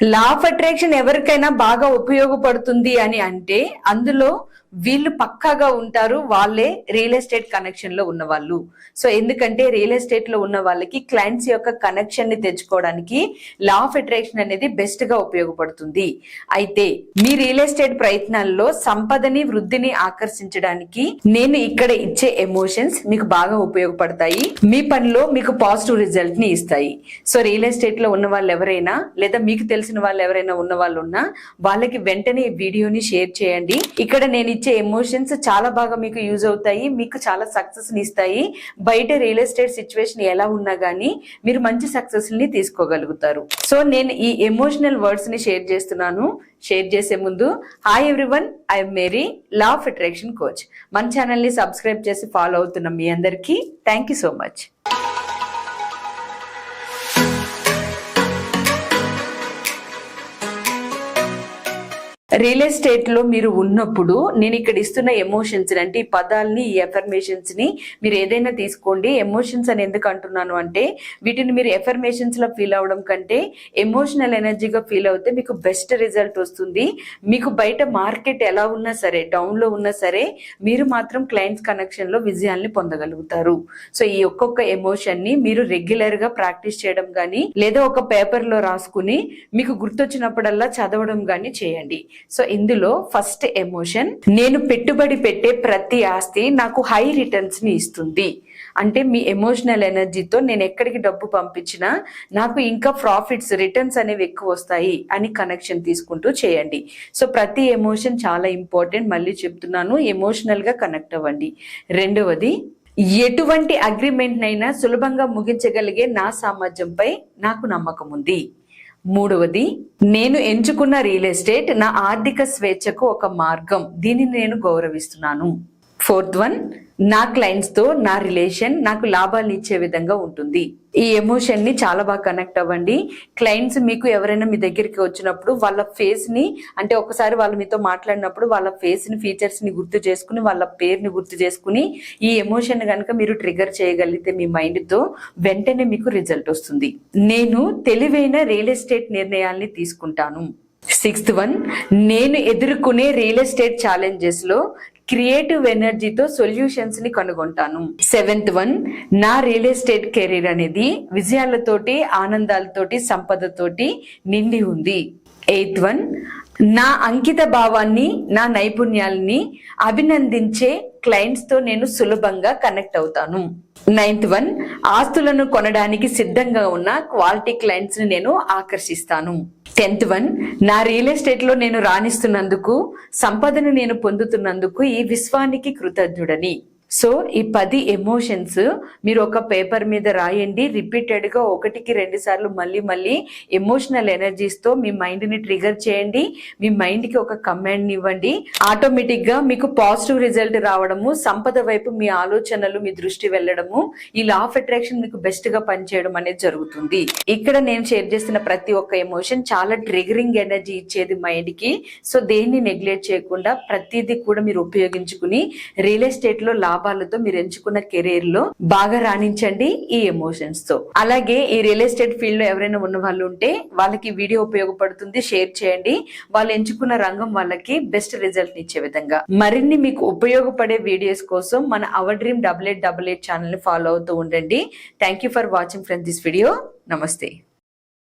Law of attraction ఎవరికైనా బాగా ఉపయోగపడుతుంది అని అంటే అందులో వీళ్ళు పక్కాగా ఉంటారు, వాళ్ళే రియల్ ఎస్టేట్ కనెక్షన్ లో ఉన్న వాళ్ళు. సో ఎందుకంటే రియల్ ఎస్టేట్ లో ఉన్న వాళ్ళకి క్లయింట్స్ యొక్క కనెక్షన్ ని తెచ్చుకోవడానికి లా ఆఫ్ అట్రాక్షన్ అనేది బెస్ట్ గా ఉపయోగపడుతుంది. అయితే మీ రియల్ ఎస్టేట్ ప్రయత్నాల్లో సంపదని వృద్ధిని ఆకర్షించడానికి నేను ఇక్కడ ఇచ్చే ఎమోషన్స్ మీకు బాగా ఉపయోగపడతాయి, మీ పనిలో మీకు పాజిటివ్ రిజల్ట్ ని ఇస్తాయి. సో రియల్ ఎస్టేట్ లో ఉన్న వాళ్ళు ఎవరైనా లేదా మీకు తెలిసిన వాళ్ళు ఎవరైనా ఉన్న వాళ్ళు ఉన్నా వాళ్ళకి వెంటనే వీడియోని షేర్ చేయండి. ఇక్కడ నేను ఇచ్చే ఎమోషన్స్ చాలా బాగా మీకు యూజ్ అవుతాయి, మీకు చాలా సక్సెస్ ని ఇస్తాయి. బయట రియల్ ఎస్టేట్ సిచ్యువేషన్ ఎలా ఉన్నా గానీ మీరు మంచి సక్సెస్ ని తీసుకోగలుగుతారు. సో నేను ఈ ఎమోషనల్ వర్డ్స్ ని షేర్ చేస్తున్నాను. షేర్ చేసే ముందు hi everyone, I'm Mary, law of attraction coach. మన ఛానల్ ని సబ్స్క్రైబ్ చేసి ఫాలో అవుతున్న మీ అందరికీ thank you so much. Real estate లో మీరు ఉన్నప్పుడు నేను ఇక్కడ ఇస్తున్న ఎమోషన్స్ అంటే ఈ పదాలని, ఈ ఎఫర్మేషన్స్ ని మీరు ఏదైనా తీసుకోండి. ఎమోషన్స్ అని ఎందుకు అంటున్నాను అంటే వీటిని మీరు ఎఫర్మేషన్స్ లో ఫీల్ అవడం కంటే ఎమోషనల్ ఎనర్జీగా ఫీల్ అవుతే మీకు బెస్ట్ రిజల్ట్ వస్తుంది. మీకు బయట మార్కెట్ ఎలా ఉన్నా సరే, డౌన్ లో ఉన్నా సరే, మీరు మాత్రం క్లయింట్స్ కనెక్షన్ లో విజయాల్ని పొందగలుగుతారు. సో ఈ ఒక్కొక్క ఎమోషన్ ని మీరు రెగ్యులర్ గా ప్రాక్టీస్ చేయడం గానీ లేదా ఒక పేపర్ లో రాసుకుని మీకు గుర్తొచ్చినప్పుడల్లా చదవడం గానీ చేయండి. సో ఇందులో ఫస్ట్ ఎమోషన్, నేను పెట్టుబడి పెట్టే ప్రతి ఆస్తి నాకు హై రిటర్న్స్ ని ఇస్తుంది. అంటే మీ ఎమోషనల్ ఎనర్జీతో నేను ఎక్కడికి డబ్బు పంపించినా నాకు ఇంకా ప్రాఫిట్స్, రిటర్న్స్ అనేవి ఎక్కువ వస్తాయి అని కనెక్షన్ తీసుకుంటూ చేయండి. సో ప్రతి ఎమోషన్ చాలా ఇంపార్టెంట్, మళ్ళీ చెప్తున్నాను, ఎమోషనల్ గా కనెక్ట్ అవ్వండి. రెండవది, ఎటువంటి అగ్రిమెంట్ నైనా సులభంగా ముగించగలిగే నా సామర్థ్యంపై నాకు నమ్మకం ఉంది. మూడవది, నేను ఎంచుకున్న రియల్ ఎస్టేట్ నా ఆర్థిక స్వేచ్ఛకు ఒక మార్గం, దీనిని నేను గౌరవిస్తున్నాను. ఫోర్త్ వన్, నా క్లయింట్స్ తో నా రిలేషన్ నాకు లాభాలను ఇచ్చే విధంగా ఉంటుంది. ఈ ఎమోషన్ ని చాలా బాగా కనెక్ట్ అవ్వండి. క్లయింట్స్ మీకు ఎవరైనా మీ దగ్గరికి వచ్చినప్పుడు వాళ్ళ ఫేస్ ని, అంటే ఒకసారి వాళ్ళు మీతో మాట్లాడినప్పుడు వాళ్ళ ఫేస్ ని, ఫీచర్స్ ని గుర్తు చేసుకుని, వాళ్ళ పేరుని గుర్తు చేసుకుని ఈ ఎమోషన్ కనుక మీరు ట్రిగర్ చేయగలిగితే మీ మైండ్ తో వెంటనే మీకు రిజల్ట్ వస్తుంది. నేను తెలివైన రియల్ ఎస్టేట్ నిర్ణయాల్ని తీసుకుంటాను. సిక్స్త్ వన్, నేను ఎదుర్కొనే రియల్ ఎస్టేట్ ఛాలెంజెస్ లో క్రియేటివ్ ఎనర్జీతో సొల్యూషన్స్ ని కనుగొంటాను. సెవెంత్ వన్, నా రియల్ ఎస్టేట్ కెరీర్ అనేది విజయాలతోటి, ఆనందాలతోటి, సంపదతోటి నిండి ఉంది. ఎయిత్ వన్, నా అంకిత భావాన్ని, నా నైపుణ్యాలని అభినందించే క్లయింట్స్ తో నేను సులభంగా కనెక్ట్ అవుతాను. నైన్త్ వన్, ఆస్తులను కొనడానికి సిద్ధంగా ఉన్న క్వాలిటీ క్లయింట్స్ ని నేను ఆకర్షిస్తాను. 10th వన్, నా రియల్ ఎస్టేట్ లో నేను రాణిస్తున్నందుకు, సంపదను నేను పొందుతున్నందుకు ఈ విశ్వానికి కృతజ్ఞుడని. సో ఈ 10 ఎమోషన్స్ మీరు ఒక పేపర్ మీద రాయండి. రిపీటెడ్ గా 1కి 2 సార్లు మళ్ళీ మళ్ళీ ఎమోషనల్ ఎనర్జీస్ తో మీ మైండ్ ని ట్రిగర్ చేయండి. మీ మైండ్ కి ఒక కమాండ్ ఇవ్వండి. ఆటోమేటిక్ గా మీకు పాజిటివ్ రిజల్ట్ రావడము, సంపద వైపు మీ ఆలోచనలు, మీ దృష్టి వెళ్ళడము, ఈ లా ఆఫ్ అట్రాక్షన్ మీకు బెస్ట్ గా పనిచేయడం అనేది జరుగుతుంది. ఇక్కడ నేను షేర్ చేస్తున్న ప్రతి ఒక్క ఎమోషన్ చాలా ట్రిగరింగ్ ఎనర్జీ ఇచ్చేది మైండ్ కి. సో దేన్ని నెగ్లెక్ట్ చేయకుండా ప్రతిదీ కూడా మీరు ఉపయోగించుకుని రియల్ ఎస్టేట్ లో లాభాలతో మీరు ఎంచుకున్న కెరీర్ లో బాగా రాణించండి ఈ ఎమోషన్స్ తో. అలాగే ఈ రియల్ ఎస్టేట్ ఫీల్డ్ లో ఎవరైనా ఉన్న వాళ్ళు ఉంటే వాళ్ళకి వీడియో ఉపయోగపడుతుంది, షేర్ చేయండి. వాళ్ళు ఎంచుకున్న రంగం వాళ్ళకి బెస్ట్ రిజల్ట్ ఇచ్చే విధంగా. మరిన్ని మీకు ఉపయోగపడే వీడియోస్ కోసం మన Ourdream 8888 ఛానల్ ని ఫాలో అవుతూ ఉండండి. Thank you for watching friends this video. నమస్తే.